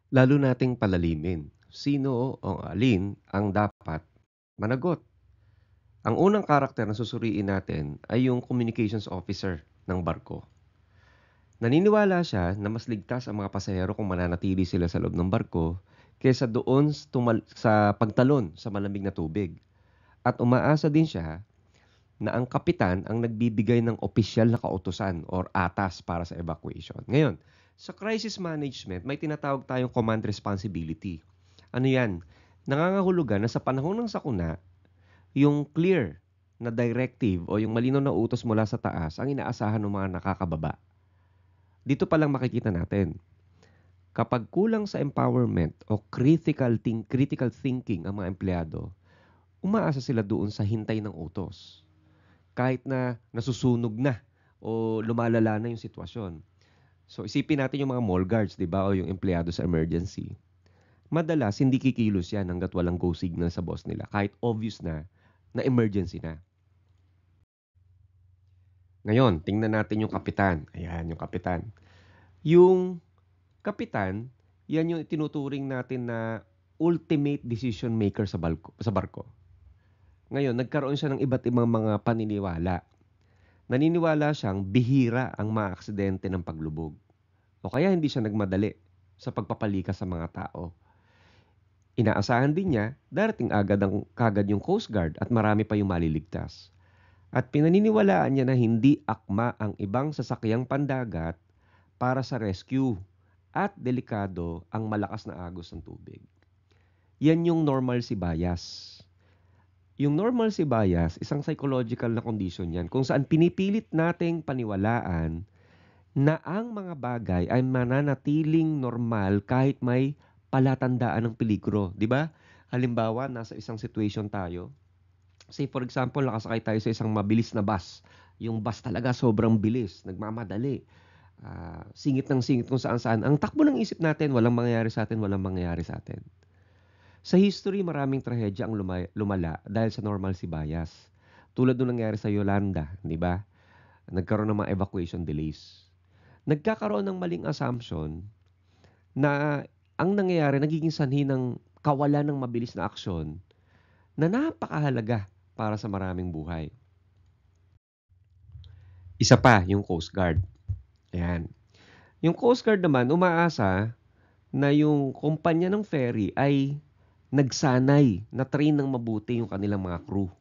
Lalo nating palalimin. Sino o alin ang dapat managot? Ang unang karakter na susuriin natin ay yung communications officer ng barko. Naniniwala siya na mas ligtas ang mga pasahero kung mananatili sila sa loob ng barko kaysa doon sa pagtalon sa malamig na tubig. At umaasa din siya na ang kapitan ang nagbibigay ng opisyal na kautusan or atas para sa evacuation. Ngayon, sa crisis management, may tinatawag tayong command responsibility. Ano yan? Nangangahulugan na sa panahon ng sakuna, yung clear na directive o yung malinaw na utos mula sa taas ang inaasahan ng mga nakakababa. Dito pa lang makikita natin, kapag kulang sa empowerment o critical thinking ang mga empleyado, umaasa sila doon sa hintay ng utos. Kahit na nasusunog na o lumalala na yung sitwasyon. So isipin natin yung mga mall guards, 'di ba, o yung empleyado sa emergency. Madalas hindi kikilos 'yan hangga't walang go signal sa boss nila, kahit obvious na emergency na. Ngayon, tingnan natin yung kapitan. Ayan, yung kapitan. Yung kapitan, yan yung tinuturing natin na ultimate decision maker sa barko. Ngayon, nagkaroon siya ng iba't ibang mga paniniwala. Naniniwala siyang bihira ang mga aksidente ng paglubog. O kaya hindi siya nagmadali sa pagpapalikas sa mga tao. Inaasahan din niya, darating kagad yung Coast Guard at marami pa yung maliligtas. At pinaniniwalaan niya na hindi akma ang ibang sasakyang pandagat para sa rescue at delikado ang malakas na agos ng tubig. Yan yung normalcy bias. Yung normalcy bias, isang psychological na condition yan kung saan pinipilit nating paniwalaan na ang mga bagay ay mananatiling normal kahit may palatandaan ng peligro, 'di ba? Halimbawa, nasa isang situation tayo. Say for example, nakasakay tayo sa isang mabilis na bus. Yung bus talaga sobrang bilis, nagmamadali. Singit ng singit kung saan-saan. Ang takbo ng isip natin, walang mangyayari sa atin, walang mangyayari sa atin. Sa history, maraming trahedya ang lumala dahil sa normalcy bias. Tulad nung nangyari sa Yolanda, di ba? Nagkaroon ng mga evacuation delays. Nagkakaroon ng maling assumption na ang nangyayari nagiging sanhi ng kawalan ng mabilis na aksyon na napakahalaga para sa maraming buhay. Isa pa, yung Coast Guard. Ayan. Yung Coast Guard naman, umaasa na yung kumpanya ng ferry ay nagsanay, na train ng mabuti yung kanilang mga crew.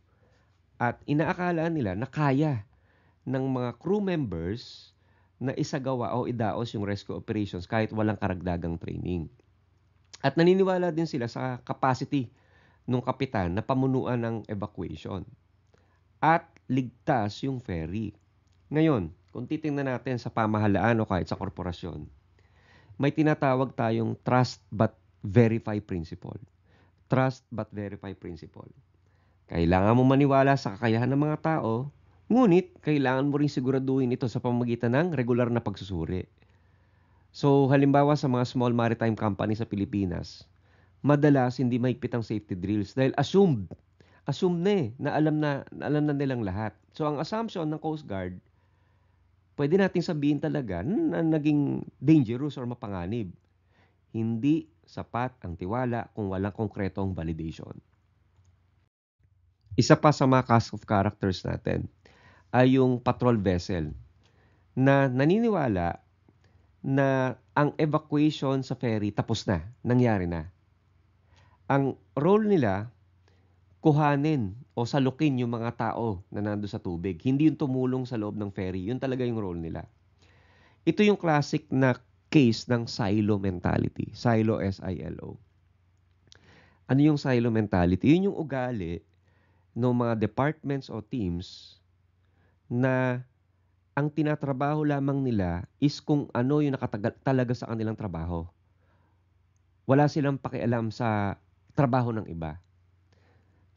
At inaakala nila na kaya ng mga crew members na isagawa o idaos yung rescue operations kahit walang karagdagang training. At naniniwala din sila sa capacity ng kapitan na pamunuan ng evacuation. At ligtas yung ferry. Ngayon, kung titingnan natin sa pamahalaan o kahit sa korporasyon, may tinatawag tayong trust but verify principle. Trust but verify principle. Kailangan mo maniwala sa kakayahan ng mga tao, ngunit kailangan mo ring siguraduhin ito sa pamamagitan ng regular na pagsusuri. So, halimbawa sa mga small maritime company sa Pilipinas, madalas hindi mahigpit ang safety drills dahil assumed na alam na nilang lahat. So, ang assumption ng Coast Guard, pwede nating sabihin talaga na naging dangerous or mapanganib. Hindi sapat ang tiwala kung walang konkretong validation. Isa pa sa mga cast of characters natin ay yung patrol vessel na naniniwala na ang evacuation sa ferry tapos na, nangyari na. Ang role nila, kuhanin o salukin yung mga tao na nando sa tubig. Hindi yung tumulong sa loob ng ferry. Yun talaga yung role nila. Ito yung classic na case ng silo mentality. Silo, S-I-L-O. Ano yung silo mentality? Yun yung ugali ng mga departments o teams na ang tinatrabaho lamang nila is kung ano yung nakatagal talaga sa kanilang trabaho. Wala silang pakialam sa trabaho ng iba.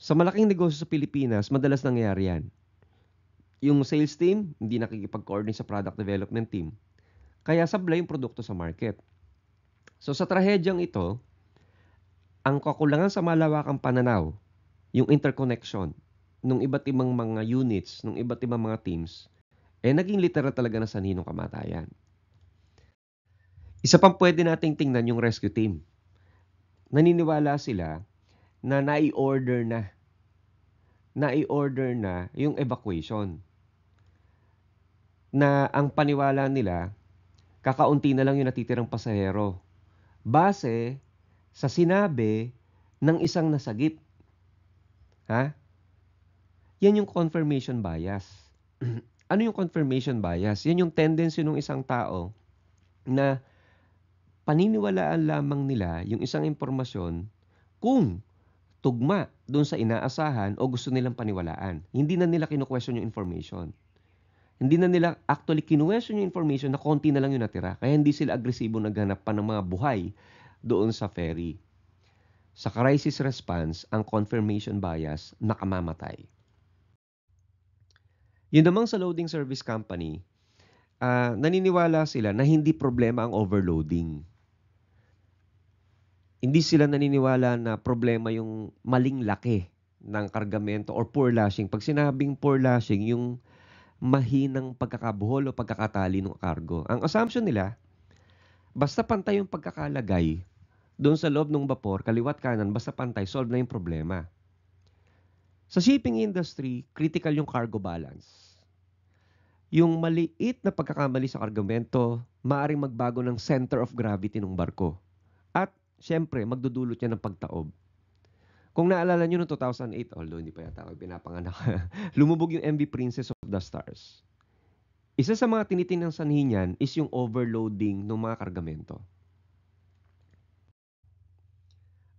Sa malaking negosyo sa Pilipinas, madalas nangyayari yan. Yung sales team, hindi nakikipag-coordinate sa product development team. Kaya sablay yung produkto sa market. So sa trahedyang ito, ang kakulangan sa malawakang pananaw, yung interconnection ng iba't ibang mga units, ng iba't ibang mga teams, naging literal talaga na sanhi ng kamatayan. Isa pang pwede nating tingnan yung rescue team. Naniniwala sila na nai-order na yung evacuation. Na ang paniwala nila, kakaunti na lang yung natitirang pasahero. Base sa sinabi ng isang nasagip. Ha? Yan yung confirmation bias. Ano yung confirmation bias? Yan yung tendency ng isang tao na paniniwalaan lamang nila yung isang impormasyon kung tugma doon sa inaasahan o gusto nilang paniwalaan. Hindi na nila kinu-question yung information. Hindi na nila actually kinu-question yung information na konti na lang yung natira. Kaya hindi sila agresibo naghanap pa ng mga buhay doon sa ferry. Sa crisis response, ang confirmation bias nakamamatay. Yun namang sa loading service company, naniniwala sila na hindi problema ang overloading. Hindi sila naniniwala na problema yung maling laki ng kargamento or poor lashing. Pag sinabing poor lashing, yung mahinang pagkakabuhol o pagkakatali ng cargo. Ang assumption nila, basta pantay yung pagkakalagay doon sa loob ng vapor, kaliwat kanan, basta pantay, solve na yung problema. Sa shipping industry, critical yung cargo balance. Yung maliit na pagkakamali sa kargamento, maaaring magbago ng center of gravity ng barko. At siyempre, magdudulot yan ng pagtaob. Kung naalala nyo noong 2008, although hindi pa yata ako pinapanganak, lumubog yung MV Princess of the Stars. Isa sa mga tinitinang sanhi niyan is yung overloading ng mga kargamento.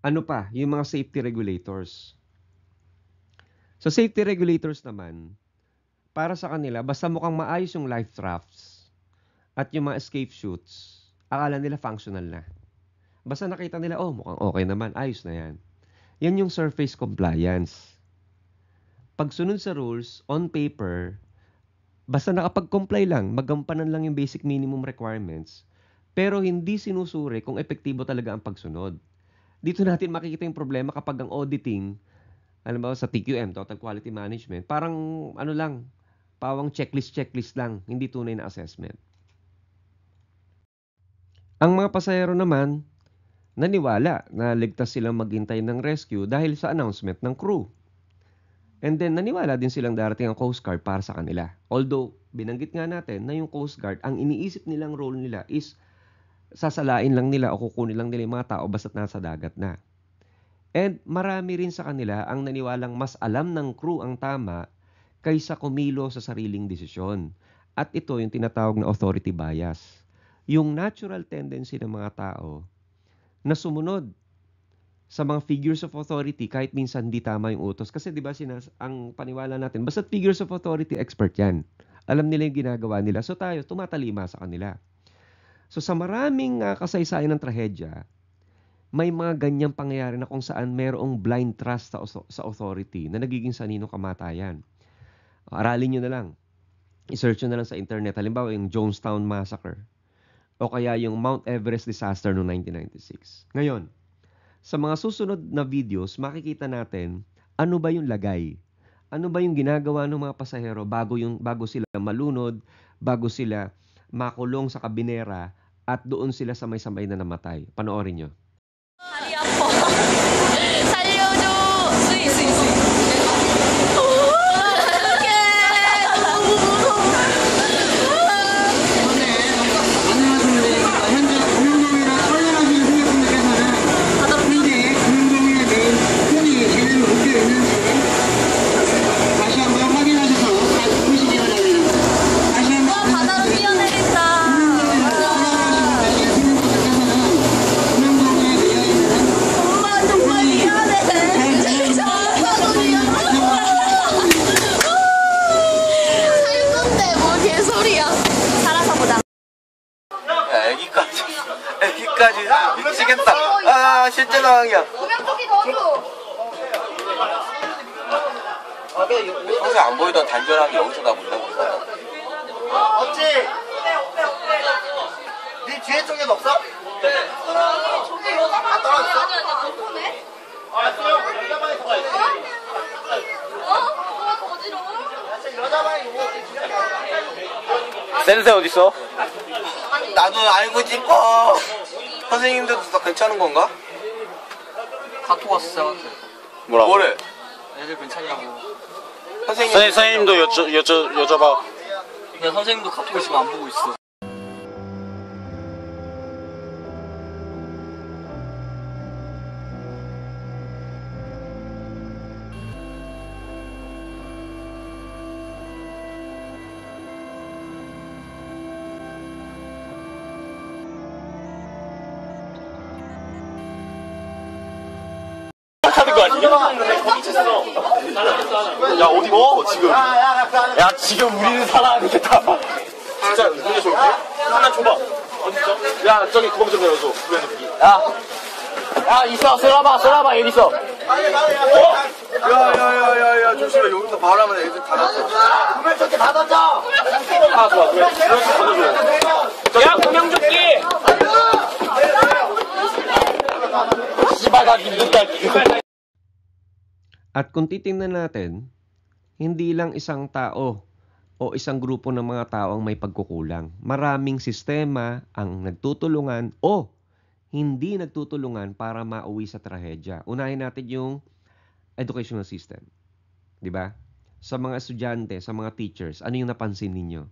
Ano pa? Yung mga safety regulators. Sa safety regulators naman, para sa kanila, basta mukhang maayos yung life rafts at yung mga escape chutes, akala nila functional na. Basta nakita nila, oh, mukhang okay naman, ayos na yan. Yan yung surface compliance. Pagsunod sa rules, on paper, basta nakapag-comply lang, magampanan lang yung basic minimum requirements, pero hindi sinusuri kung epektibo talaga ang pagsunod. Dito natin makikita yung problema kapag ang auditing, alam mo, sa TQM, Total Quality Management, parang ano lang, pawang checklist lang, hindi tunay na assessment. Ang mga pasahero naman, naniwala na ligtas silang maghintay ng rescue dahil sa announcement ng crew. And then, naniwala din silang darating ang Coast Guard para sa kanila. Although, binanggit nga natin na yung Coast Guard, ang iniisip nilang role nila is sasalain lang nila o kukunin lang nila yung mga tao basta't nasa dagat na. And marami rin sa kanila ang naniwalang mas alam ng crew ang tama kaysa kumilo sa sariling desisyon. At ito yung tinatawag na authority bias. Yung natural tendency ng mga tao na sumunod sa mga figures of authority kahit minsan hindi tama yung utos. Kasi di ba ang paniwala natin, basta figures of authority, expert yan. Alam nila yung ginagawa nila. So tayo, tumatalima sa kanila. So sa maraming kasaysayan ng trahedya, may mga ganyang pangyayari na kung saan mayroong blind trust sa authority na nagiging saninong kamatayan. Aralin nyo na lang. I-search nyo na lang sa internet. Halimbawa yung Jonestown Massacre. O kaya yung Mount Everest disaster noong 1996. Ngayon, sa mga susunod na videos, makikita natin ano ba yung lagay. Ano ba yung ginagawa ng mga pasahero bago sila malunod, bago sila makulong sa kabinera at doon sila samay-samay na namatay. Panoorin nyo. 다리 아파. 살려줘. 스윗. 여기까지 미치겠다. 아, 실제 상황이야. 평소에 안 보이던 단절함이 여기서 다 본다고. 없지? 네 뒤에 쪽에도 없어? 네. 저기 다 떨어졌어? 아, 수영 여자방에 더 있어. 여자방에 이거 센세 어딨어? 나도 알고 싶어. 선생님들도 다 괜찮은 건가? 카톡 왔어 쌤한테. 뭐래? 애들 괜찮냐고. 선생님도 여쭤봐. 근데 선생님도 카톡을 지금 안 보고 있어. 하는 거 아니야? 야 어디 뭐 지금? 야 지금 우리는 살아야겠다. 진짜 눈에 좋게? 하나 줘봐. 어딨어? 야 저기 구멍 좀 열어줘. 야 있어. 쏘라봐 여기 있어. 야야야야야 조심해. 여기서 바라면 애들 다 났어. 그러면 저렇게 닫았자. 아 좋아 그래. 그렇게 던져줘. 야 구명조끼. 씨발 나 믿는다. At kung titingnan natin, hindi lang isang tao o isang grupo ng mga tao ang may pagkukulang. Maraming sistema ang nagtutulungan o hindi nagtutulungan para mauwi sa trahedya. Unahin natin yung educational system. 'Di ba? Sa mga estudyante, sa mga teachers, ano yung napansin ninyo?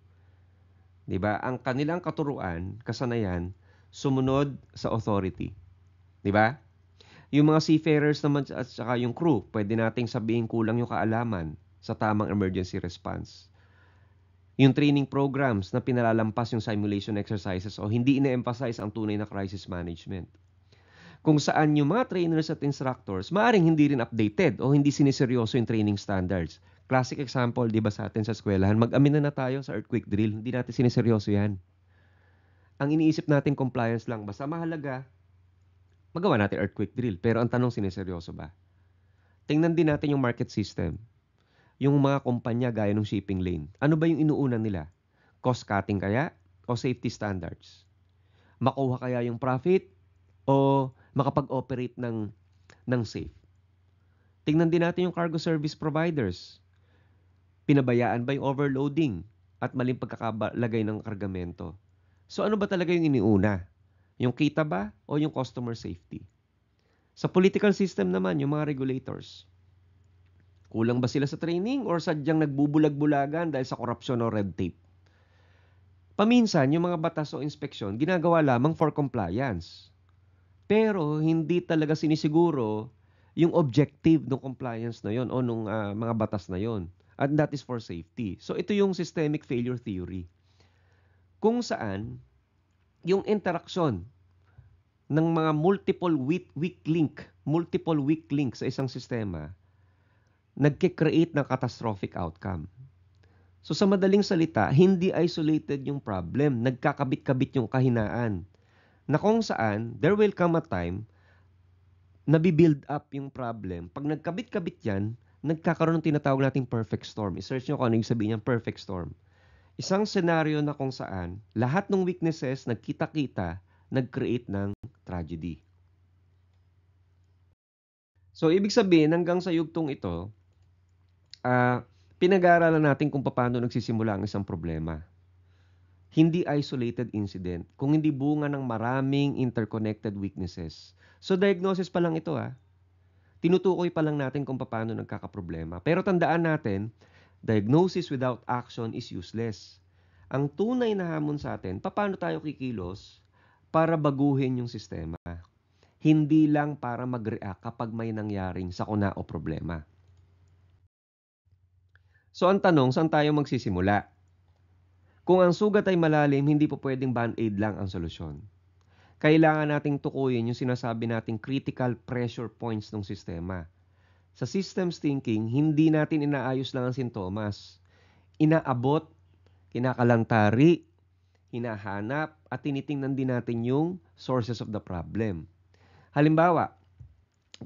'Di ba? Ang kanilang katuruan, kasanayan, sumunod sa authority. 'Di ba? Yung mga seafarers naman at saka yung crew, pwede nating sabihin kulang yung kaalaman sa tamang emergency response. Yung training programs na pinalalampas yung simulation exercises o hindi ina-emphasize ang tunay na crisis management. Kung saan yung mga trainers at instructors, maaaring hindi rin updated o hindi siniseryoso yung training standards. Classic example, di ba sa atin sa eskwelahan, mag-amin na tayo sa earthquake drill, hindi natin siniseryoso yan. Ang iniisip natin compliance lang, basta mahalaga, magawa natin earthquake drill. Pero ang tanong, siniseryoso ba? Tingnan din natin yung market system. Yung mga kumpanya gaya ng shipping lane. Ano ba yung inuuna nila? Cost cutting kaya? O safety standards? Makuha kaya yung profit? O makapag-operate ng safe? Tingnan din natin yung cargo service providers. Pinabayaan ba yung overloading at maling pagkakalagay ng kargamento? So ano ba talaga yung iniuna? Yung kita ba o yung customer safety? Sa political system naman, yung mga regulators. Kulang ba sila sa training or sadyang nagbubulag-bulagan dahil sa korupsyon o red tape? Paminsan, yung mga batas o inspeksyon, ginagawa lamang for compliance. Pero hindi talaga sinisiguro yung objective ng compliance na yon o ng mga batas na yon. And that is for safety. So ito yung systemic failure theory. Kung saan yung interaction ng mga multiple weak link sa isang sistema nagke-create ng catastrophic outcome. So sa madaling salita, hindi isolated yung problem, nagkakabit-kabit yung kahinaan. Na kung saan, there will come a time na bi-build up yung problem. Pag nagkabit-kabit yan, nagkakaroon ng tinatawag nating perfect storm. I-search nyo kung ano yung sabihin niyang perfect storm. Isang senaryo na kung saan lahat ng weaknesses nagkita-kita, nag-create ng tragedy. So, ibig sabihin, hanggang sa yugtong ito, pinag-aaralan natin kung paano nagsisimula ang isang problema. Hindi isolated incident, kung hindi bunga ng maraming interconnected weaknesses. So, diagnosis pa lang ito Tinutukoy pa lang natin kung paano nagkakaproblema. Pero tandaan natin, diagnosis without action is useless. Ang tunay na hamon sa atin, paano tayo kikilos para baguhin yung sistema. Hindi lang para mag-react kapag may nangyaring sakuna o problema. So ang tanong, saan tayo magsisimula? Kung ang sugat ay malalim, hindi po pwedeng band-aid lang ang solusyon. Kailangan nating tukuyin yung sinasabi nating critical pressure points ng sistema. Sa systems thinking, hindi natin inaayos lang ang sintomas. Inaabot, kinakalantari, hinahanap, at tinitingnan din natin yung sources of the problem. Halimbawa,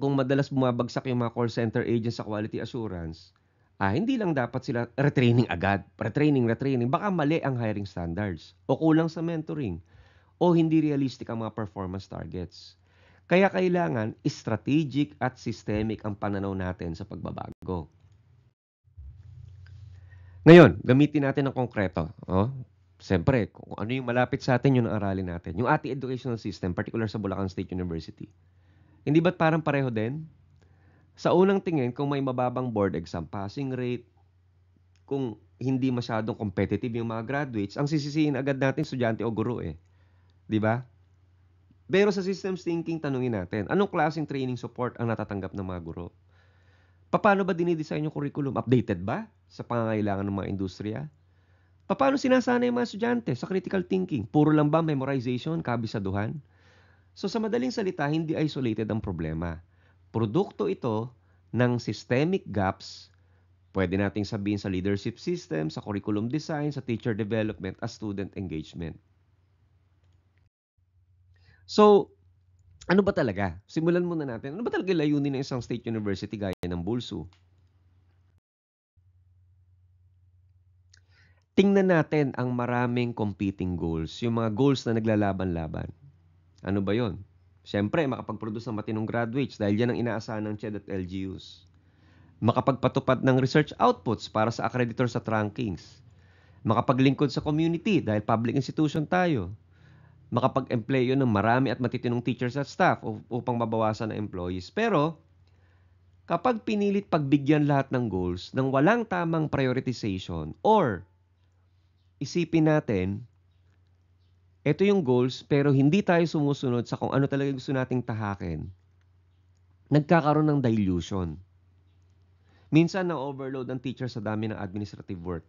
kung madalas bumabagsak yung mga call center agents sa quality assurance, hindi lang dapat sila retraining agad. Retraining. Baka mali ang hiring standards o kulang sa mentoring o hindi realistic ang mga performance targets. Kaya kailangan strategic at systemic ang pananaw natin sa pagbabago. Ngayon, gamitin natin ng konkreto. Siyempre, kung ano yung malapit sa atin, yun ang aralin natin. Yung ating educational system, particular sa Bulacan State University. Hindi ba't parang pareho din? Sa unang tingin, kung may mababang board exam passing rate, kung hindi masyadong competitive yung mga graduates, ang sisisihin agad natin estudyante o guro eh. Di ba? Pero sa systems thinking, tanungin natin, anong klaseng training support ang natatanggap ng mga guro? Paano ba dinidesign yung curriculum? Updated ba sa pangangailangan ng mga industriya? Paano sinasanay yung mga estudyante sa critical thinking? Puro lang ba memorization, kabisaduhan? So sa madaling salita, hindi isolated ang problema. Produkto ito ng systemic gaps, pwede nating sabihin sa leadership system, sa curriculum design, sa teacher development, at student engagement. So, ano ba talaga? Simulan muna natin. Ano ba talaga layunin ng isang state university gaya ng BULSU? Tingnan natin ang maraming competing goals, yung mga goals na naglalaban-laban. Ano ba yon? Siyempre, makapag-produce ng matinong graduates dahil yan ang inaasahan ng CHED at LGUs. Makapagpatupad ng research outputs para sa accreditors at rankings. Makapaglingkod sa community dahil public institution tayo. Makapag-employo ng marami at matitinong teachers at staff upang mabawasan ang employees. Pero, kapag pinilit pagbigyan lahat ng goals ng walang tamang prioritization or isipin natin, ito yung goals pero hindi tayo sumusunod sa kung ano talaga gusto nating tahakin, nagkakaroon ng dilution. Minsan na-overload ang teacher sa dami ng administrative work.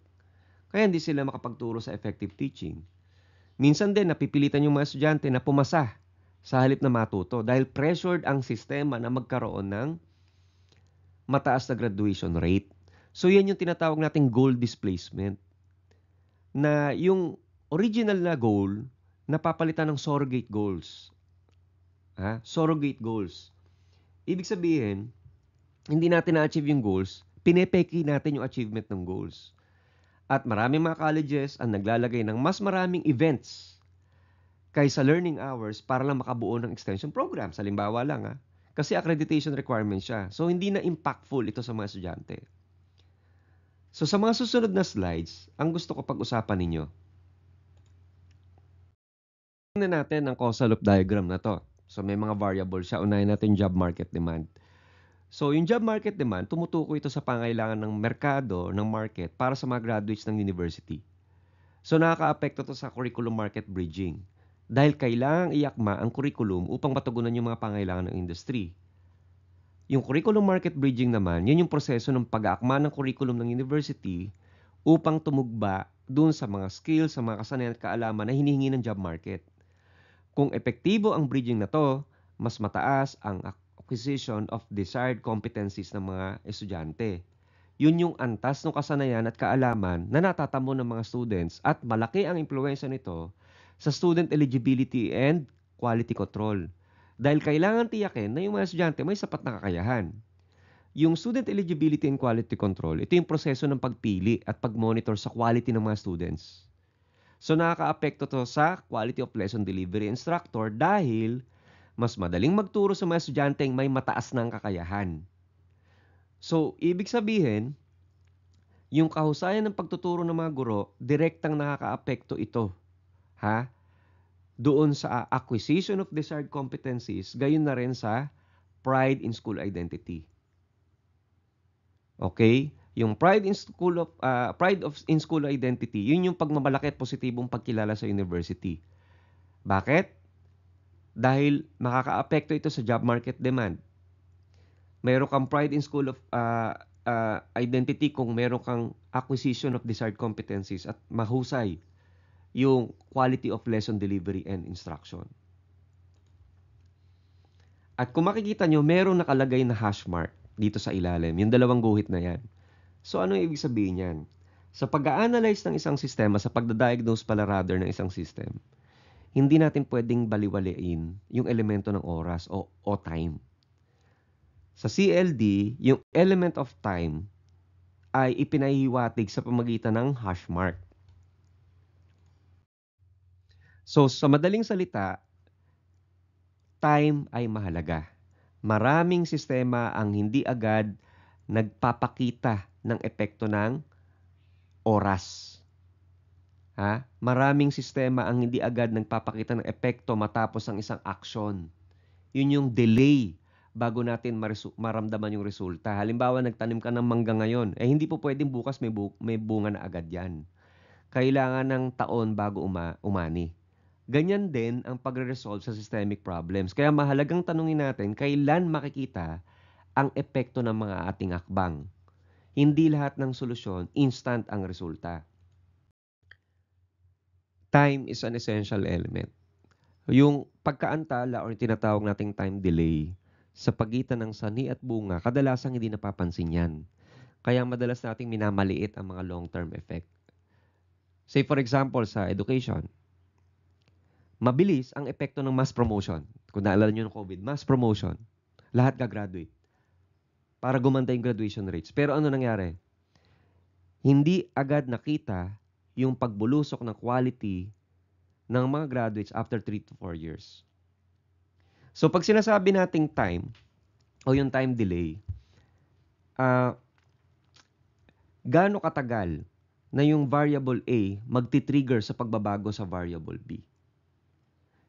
Kaya hindi sila makapagturo sa effective teaching. Minsan din napipilitan yung mga estudyante na pumasa sa halip na matuto dahil pressured ang sistema na magkaroon ng mataas na graduation rate. So yan yung tinatawag nating goal displacement. Na yung original na goal, napapalitan ng surrogate goals. Surrogate goals. Ibig sabihin, hindi natin na-achieve yung goals, pinepeki natin yung achievement ng goals. At maraming mga colleges ang naglalagay ng mas maraming events kaysa learning hours para lang makabuo ng extension program. Halimbawa lang, kasi accreditation requirement siya. So, hindi na impactful ito sa mga estudyante. So, sa mga susunod na slides, ang gusto ko pag-usapan ninyo. Tingnan natin ang causal loop diagram na to. So, may mga variables siya. Unahin natin job market demand. So, yung job market demand, tumutukoy ito sa pangailangan ng merkado, ng market, para sa mga graduates ng university. So, nakaka-apekto to sa curriculum market bridging. Dahil kailangang iakma ang curriculum upang matugunan yung mga pangailangan ng industry. Yung curriculum market bridging naman, yun yung proseso ng pag-aakma ng curriculum ng university upang tumugba dun sa mga skills, sa mga kasanayan at kaalaman na hinihingi ng job market. Kung epektibo ang bridging na to, mas mataas ang acquisition of desired competencies ng mga estudyante. Yun yung antas ng kasanayan at kaalaman na natatamo ng mga students at malaki ang impluwensya nito sa student eligibility and quality control. Dahil kailangan tiyakin na yung mga estudyante may sapat na kakayahan. Yung student eligibility and quality control, ito yung proseso ng pagpili at pag-monitor sa quality ng mga students. So nakaka-apekto to sa quality of lesson delivery instructor dahil mas madaling magturo sa mga estudyanteng may mataas ng kakayahan. So, ibig sabihin, yung kahusayan ng pagtuturo ng mga guro, direktang nakaka-apekto ito. Doon sa acquisition of desired competencies, gayon na rin sa pride in school identity. Okay? Yung pride in school identity, yun yung pagmamalaki at positibong pagkilala sa university. Bakit? Dahil makaka-apekto ito sa job market demand. Meron kang pride in school of identity kung meron kang acquisition of desired competencies at mahusay yung quality of lesson delivery and instruction. At kung makikita nyo, merong nakalagay na hash mark dito sa ilalim, yung dalawang guhit na yan. So ano ibig sabihin yan? Sa pag-a-analyze ng isang sistema, sa pagda-diagnose pala rather ng isang system, hindi natin pwedeng baliwalain yung elemento ng oras o time. Sa CLD, yung element of time ay ipinahihiwatig sa pamagitan ng hash mark. So, sa madaling salita, time ay mahalaga. Maraming sistema ang hindi agad nagpapakita ng epekto ng oras. Maraming sistema ang hindi agad nagpapakita ng epekto matapos ang isang action. Yun yung delay bago natin maramdaman yung resulta. Halimbawa, nagtanim ka ng mangga ngayon. Hindi po pwedeng bukas may bunga na agad yan. Kailangan ng taon bago umani. Ganyan din ang pagre-resolve sa systemic problems. Kaya mahalagang tanungin natin, kailan makikita ang epekto ng mga ating akbang. Hindi lahat ng solusyon, instant ang resulta. Time is an essential element. Yung pagkaantala o tinatawag nating time delay sa pagitan ng sani at bunga, kadalasang hindi napapansin yan. Kaya madalas nating minamaliit ang mga long-term effect. Say for example, sa education, mabilis ang epekto ng mass promotion. Kung naalala nyo ng COVID, mass promotion. Lahat gagraduate. Para gumanda yung graduation rates. Pero ano nangyari? Hindi agad nakita yung pagbulusok ng quality ng mga graduates after 3 to 4 years. So pag sinasabi nating time o yung time delay, gaano katagal na yung variable A magti-trigger sa pagbabago sa variable B?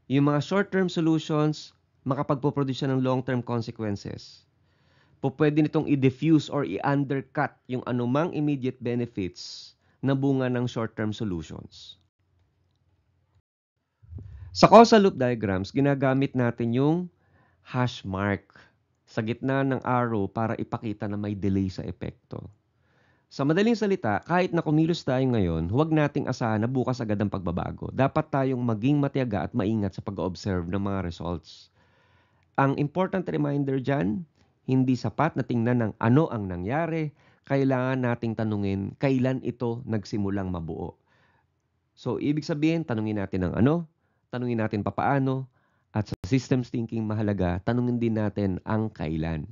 Yung mga short-term solutions, makapagpo-produce ng long-term consequences. Pwede nitong i-diffuse or i-undercut yung anumang immediate benefits na bunga ng short-term solutions. Sa causal loop diagrams, ginagamit natin yung hash mark sa gitna ng arrow para ipakita na may delay sa epekto. Sa madaling salita, kahit na kumilos tayo ngayon, huwag nating asahan na bukas agad ang pagbabago. Dapat tayong maging matiyaga at maingat sa pag-observe ng mga results. Ang important reminder dyan, hindi sapat na tingnan ng ano ang nangyari, kailangan nating tanungin kailan ito nagsimulang mabuo. So, ibig sabihin, tanungin natin ang ano, tanungin natin papaano, at sa systems thinking mahalaga, tanungin din natin ang kailan.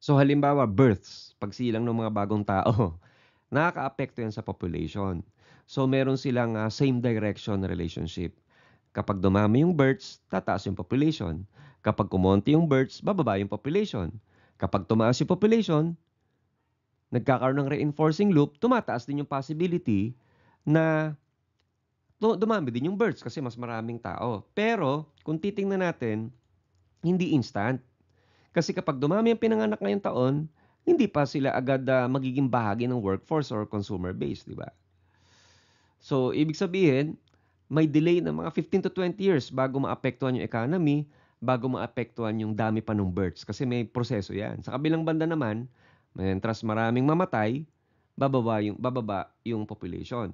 So, halimbawa, births, pagsilang ng mga bagong tao, nakaka-apekto yan sa population. So, meron silang same direction relationship. Kapag dumami yung births, tataas yung population. Kapag kumonti yung births, bababa yung population. Kapag tumaas yung population, nagkakaroon ng reinforcing loop, tumataas din yung possibility na dumami din yung births kasi mas maraming tao. Pero, kung titingnan natin, hindi instant. Kasi kapag dumami ang pinanganak ngayong taon, hindi pa sila agad magiging bahagi ng workforce or consumer base, di ba? So, ibig sabihin, may delay ng mga 15 to 20 years bago maapektuhan yung economy, bago maapektuhan yung dami pa ng births. Kasi may proseso yan. Sa kabilang banda naman, mentras maraming mamatay, bababa yung population.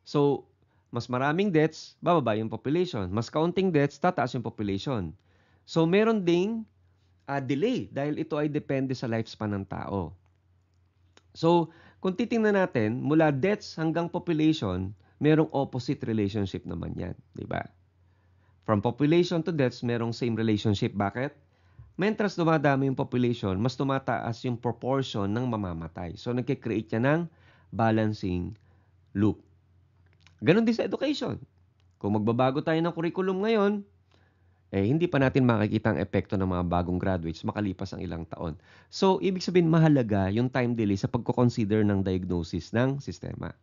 So, mas maraming deaths, bababa yung population. Mas kaunting deaths, tataas yung population. So, meron ding delay dahil ito ay depende sa lifespan ng tao. So, kung titingnan natin, mula deaths hanggang population, merong opposite relationship naman yan, di ba? From population to deaths, merong same relationship. Bakit? Mentras dumadami yung population, mas tumataas yung proportion ng mamamatay. So, nagkikreate yan ng balancing loop. Ganon din sa education. Kung magbabago tayo ng curriculum ngayon, hindi pa natin makikita ang epekto ng mga bagong graduates makalipas ang ilang taon. So, ibig sabihin mahalaga yung time delay sa pagko-consider ng diagnosis ng sistema.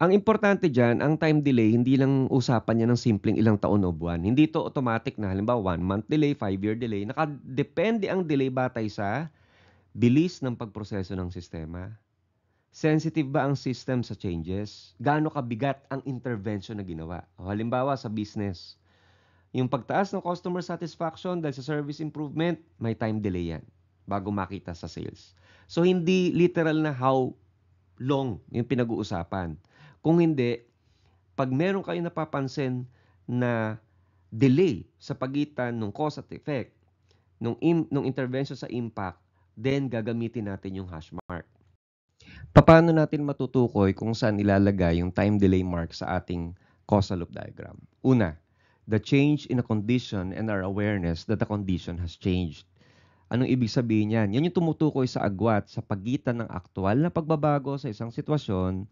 Ang importante dyan, ang time delay, hindi lang usapan niya ng simpleng ilang taon o buwan. Hindi ito automatic na, halimbawa, 1-month delay, 5-year delay. Nakadepende ang delay batay sa bilis ng pagproseso ng sistema. Sensitive ba ang system sa changes? Gaano kabigat ang intervention na ginawa? O, halimbawa, sa business. Yung pagtaas ng customer satisfaction dahil sa service improvement, may time delay yan bago makita sa sales. So, hindi literal na how long yung pinag-uusapan. Kung hindi, pag meron kayo napapansin na delay sa pagitan ng cause at effect, nung intervention sa impact, then gagamitin natin yung hash mark. Paano natin matutukoy kung saan ilalagay yung time delay mark sa ating causal loop diagram? Una, the change in a condition and our awareness that the condition has changed. Anong ibig sabihin yan? Yan yung tumutukoy sa agwat sa pagitan ng aktual na pagbabago sa isang sitwasyon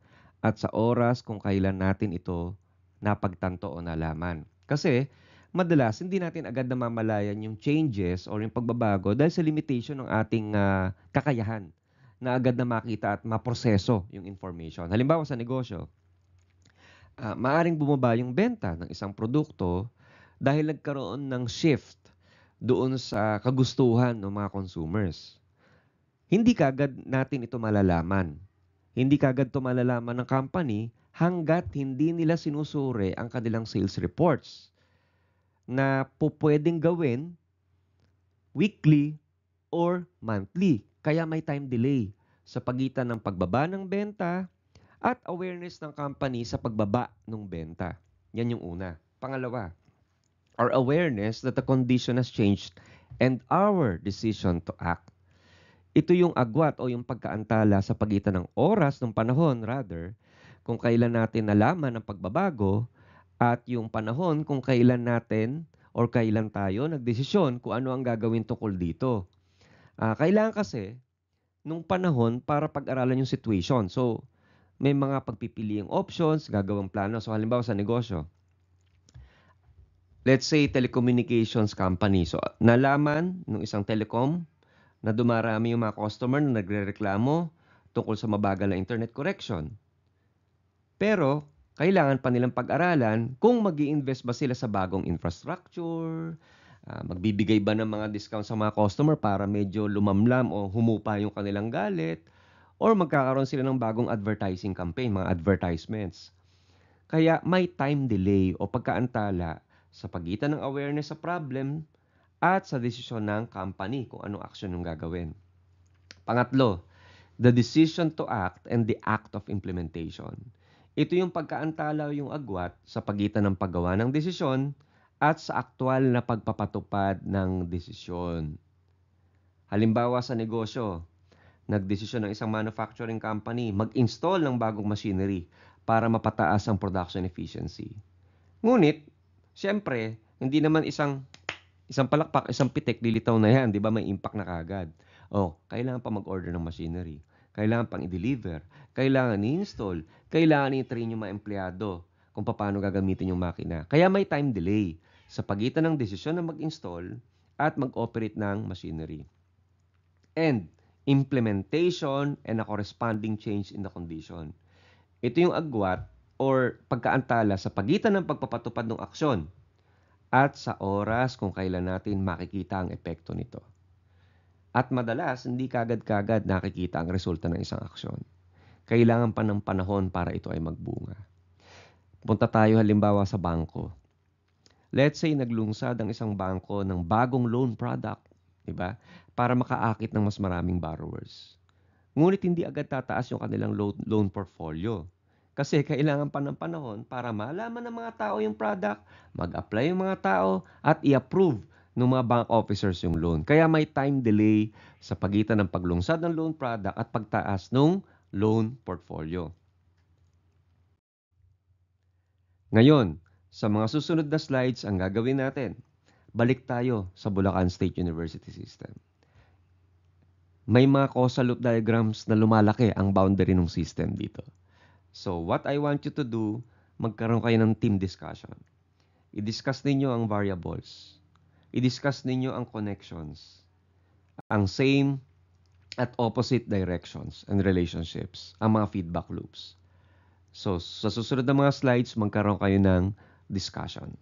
at sa oras kung kailan natin ito napagtanto o nalaman. Kasi madalas hindi natin agad namamalayan yung changes or yung pagbabago dahil sa limitation ng ating kakayahan na agad na makita at maproseso yung information. Halimbawa sa negosyo, maaring bumaba yung benta ng isang produkto dahil nagkaroon ng shift doon sa kagustuhan ng mga consumers. Hindi kaagad natin ito malalaman. Hindi kaagad ito malalaman ng company hanggat hindi nila sinusuri ang kanilang sales reports na pwedeng gawin weekly or monthly. Kaya may time delay sa pagitan ng pagbaba ng benta at awareness ng company sa pagbaba ng benta. Yan yung una. Pangalawa, our awareness that the condition has changed and our decision to act. Ito yung agwat o yung pagkaantala sa pagitan ng oras, ng panahon rather, kung kailan natin nalaman ang pagbabago at yung panahon kung kailan natin or kailan tayo nagdesisyon kung ano ang gagawin tungkol dito. Kailangan kasi nung panahon para pag-aralan yung situation. So, may mga pagpipiliing options, gagawang plano. So, halimbawa sa negosyo, let's say telecommunications company. So, nalaman ng isang telecom na dumarami yung mga customer na nagrereklamo tungkol sa mabagal na internet connection. Pero, kailangan pa nilang pag-aralan kung mag-i-invest ba sila sa bagong infrastructure, magbibigay ba ng mga discount sa mga customer para medyo lumamlam o humupa yung kanilang galit, or magkakaroon sila ng bagong advertising campaign, mga advertisements. Kaya may time delay o pagkaantala sa pagitan ng awareness sa problem at sa desisyon ng company kung anong action yung gagawin. Pangatlo, the decision to act and the act of implementation. Ito yung pagkaantala o yung agwat sa pagitan ng paggawa ng desisyon at sa aktwal na pagpapatupad ng desisyon. Halimbawa sa negosyo, nagdesisyon ng isang manufacturing company mag-install ng bagong machinery para mapataas ang production efficiency. Ngunit, siyempre, hindi naman isang palakpak, isang pitik, lilitaw na yan, di ba? May impact na kagad. Kailangan pa mag-order ng machinery. Kailangan pang i-deliver. Kailangan i-install. Kailangan i-train yung mga empleyado kung paano gagamitin yung makina. Kaya may time delay sa pagitan ng desisyon na mag-install at mag-operate ng machinery. And implementation and a corresponding change in the condition. Ito yung agwat or pagkaantala sa pagitan ng pagpapatupad ng aksyon at sa oras kung kailan natin makikita ang epekto nito. At madalas, hindi kagad-kagad nakikita ang resulta ng isang aksyon. Kailangan pa ng panahon para ito ay magbunga. Punta tayo halimbawa sa bangko. Let's say naglungsad ang isang bangko ng bagong loan product, di ba? Para makaakit ng mas maraming borrowers. Ngunit hindi agad tataas yung kanilang loan portfolio. Kasi kailangan pa ng panahon para malaman ng mga tao yung product, mag-apply yung mga tao, at i-approve ng mga bank officers yung loan. Kaya may time delay sa pagitan ng paglungsad ng loan product at pagtaas ng loan portfolio. Ngayon, sa mga susunod na slides, ang gagawin natin, balik tayo sa Bulacan State University System. May mga causal loop diagrams na lumalaki ang boundary ng system dito. So, what I want you to do, magkaroon kayo ng team discussion. I-discuss ninyo ang variables. I-discuss ninyo ang connections. Ang same at opposite directions and relationships. Ang mga feedback loops. So, sa susunod na mga slides, magkaroon kayo ng discussion.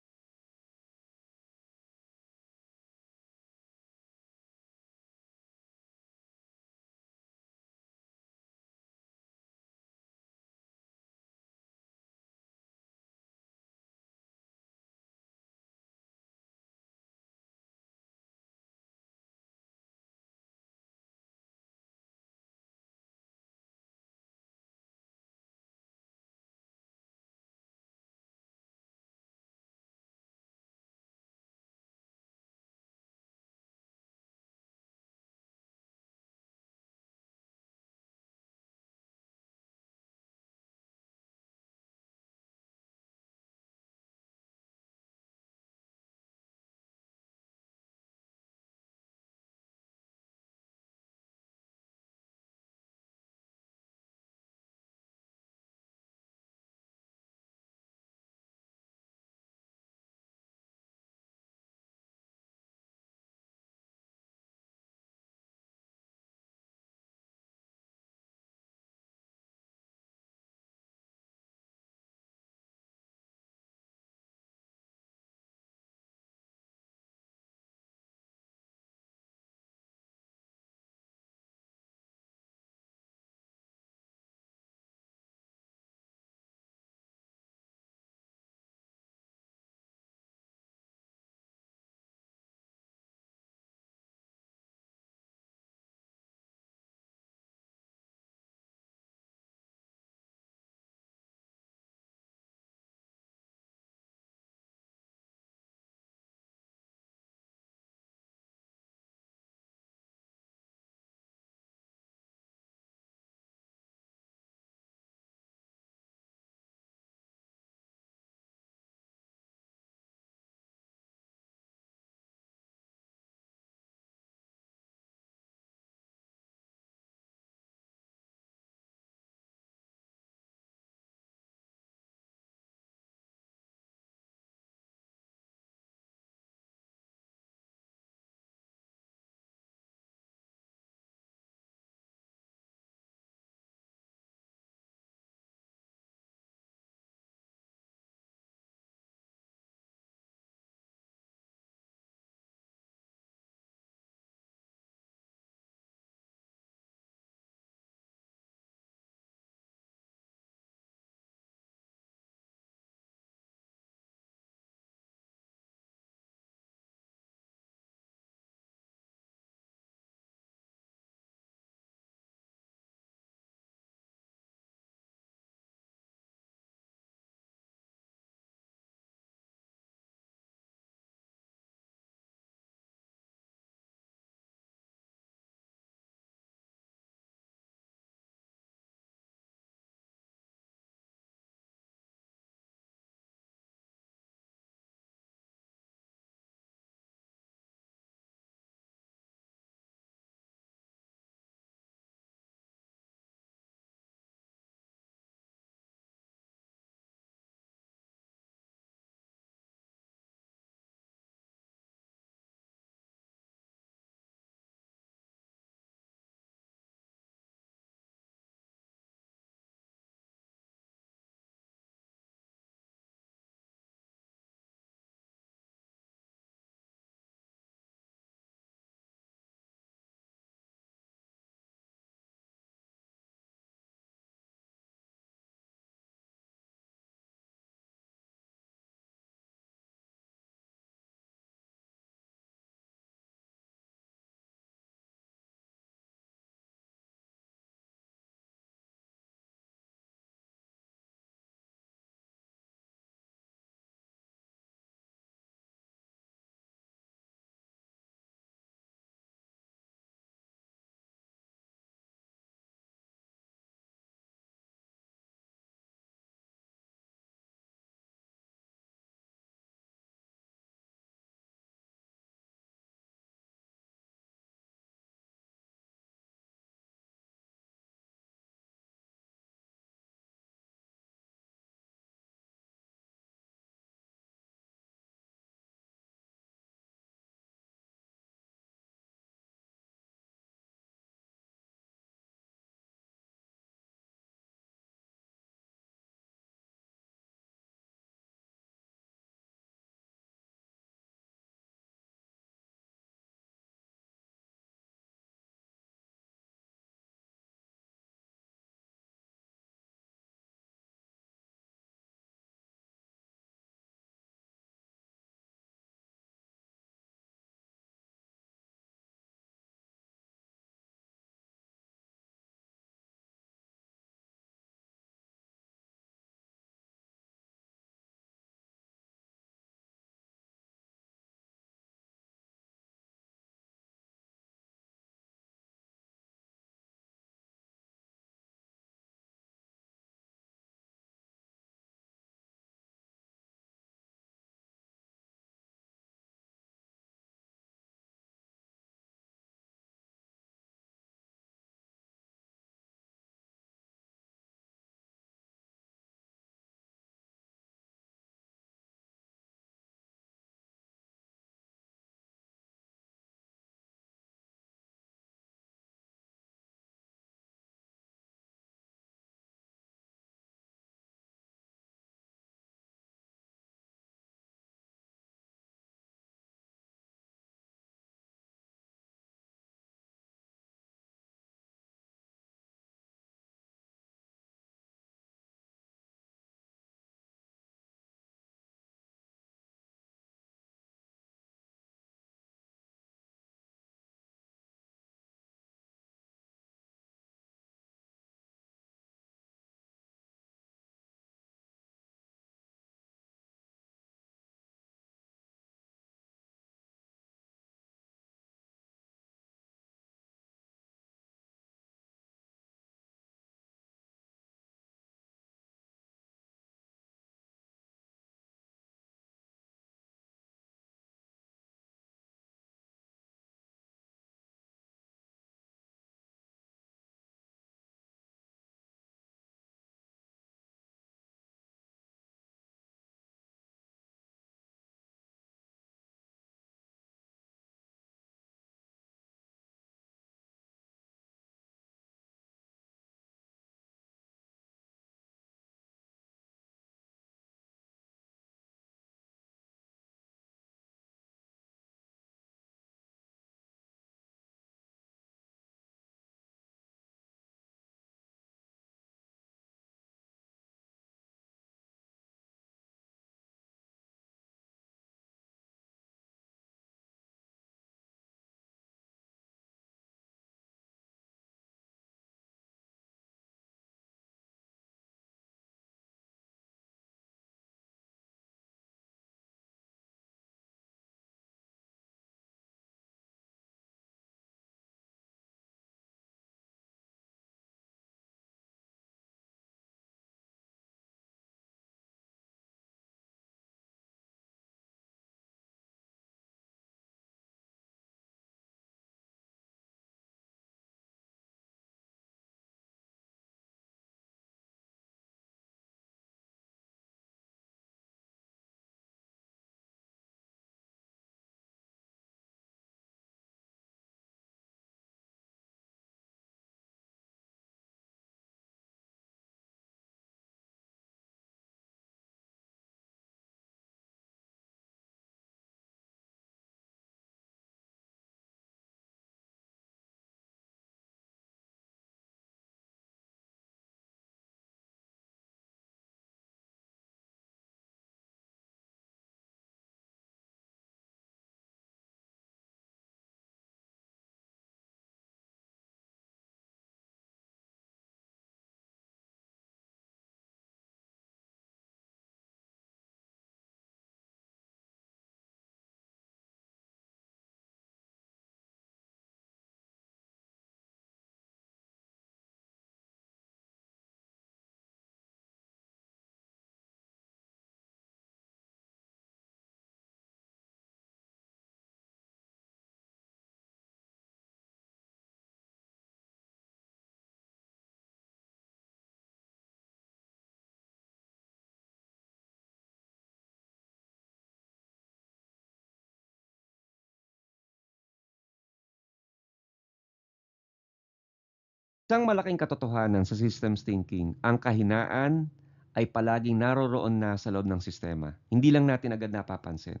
Isang malaking katotohanan sa systems thinking, ang kahinaan ay palaging naroroon na sa loob ng sistema. Hindi lang natin agad napapansin.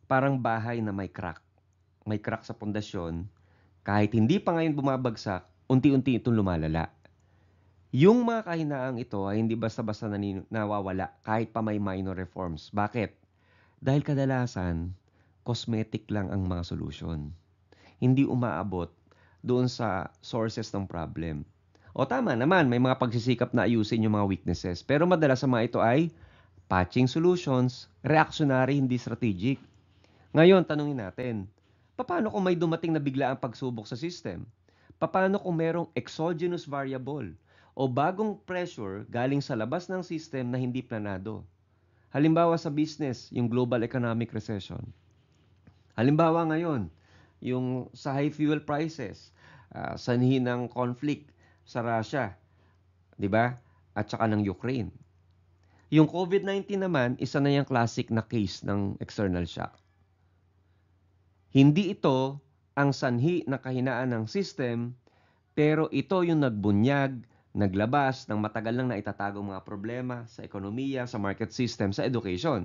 Parang bahay na may crack. May crack sa pundasyon, kahit hindi pa ngayon bumabagsak, unti-unti itong lumalala. Yung mga kahinaang ito ay hindi basta-basta nawawala kahit pa may minor reforms. Bakit? Dahil kadalasan, cosmetic lang ang mga solusyon. Hindi umaabot doon sa sources ng problem. O tama naman, may mga pagsisikap na ayusin yung mga weaknesses. Pero madalas sa mga ito ay patching solutions, reactionary, hindi strategic. Ngayon, tanungin natin, paano kung may dumating na bigla ang pagsubok sa system? Paano kung merong exogenous variable o bagong pressure galing sa labas ng system na hindi planado? Halimbawa sa business, yung global economic recession. Halimbawa ngayon, yung sa high fuel prices, sanhi ng conflict sa Russia, 'di ba? At saka ng Ukraine. Yung COVID-19 naman, isa na yung classic na case ng external shock. Hindi ito ang sanhi na kahinaan ng system, pero ito yung nagbunyag, naglabas ng matagal nang naitatagong mga problema sa ekonomiya, sa market system, sa education.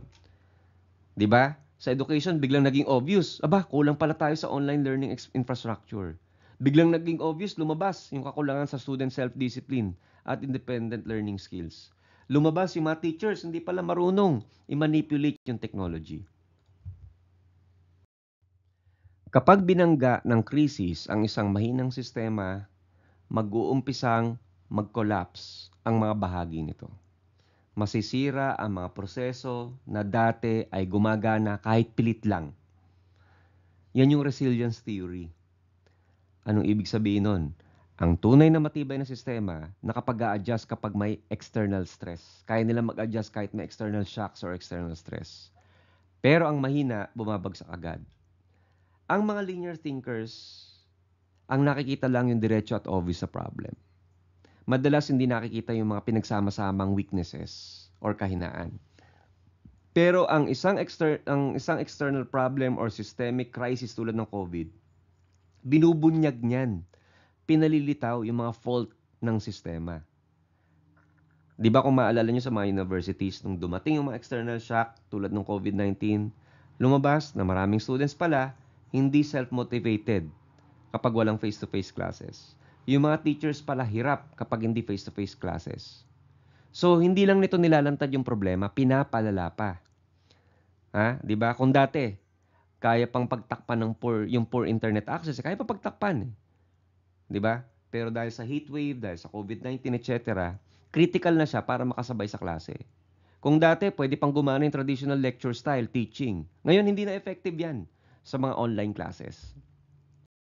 'Di ba? Sa education, biglang naging obvious. Kulang pala tayo sa online learning infrastructure. Biglang naging obvious, lumabas yung kakulangan sa student self-discipline at independent learning skills. Lumabas yung mga teachers, hindi pala marunong i-manipulate yung technology. Kapag binangga ng krisis ang isang mahinang sistema, mag-uumpisang mag-collapse ang mga bahagi nito. Masisira ang mga proseso na dati ay gumagana kahit pilit lang. Yan yung resilience theory. Anong ibig sabihin nun? Ang tunay na matibay na sistema, nakapag-a-adjust kapag may external stress. Kaya nila mag-adjust kahit may external shocks or external stress. Pero ang mahina, bumabagsak agad. Ang mga linear thinkers, ang nakikita lang yung diretso at obvious na problem. Madalas hindi nakikita yung mga pinagsama-samang weaknesses or kahinaan. Pero ang isang external problem or systemic crisis tulad ng COVID, binubunyag niyan. Pinalilitaw yung mga fault ng sistema. Di ba kung maalala nyo sa mga universities, nung dumating yung mga external shock tulad ng COVID-19, lumabas na maraming students pala hindi self-motivated kapag walang face-to-face classes. Yung mga teachers pala hirap kapag hindi face-to-face classes. So, hindi lang nito nilalantad yung problema, pinapalala pa. Di ba? Kung dati, kaya pang pagtakpan ng yung poor internet access, kaya pa pagtakpan. Di ba? Pero dahil sa heat wave, dahil sa COVID-19, etc., critical na siya para makasabay sa klase. Kung dati, pwede pang gumana yung traditional lecture style teaching. Ngayon, hindi na effective yan sa mga online classes.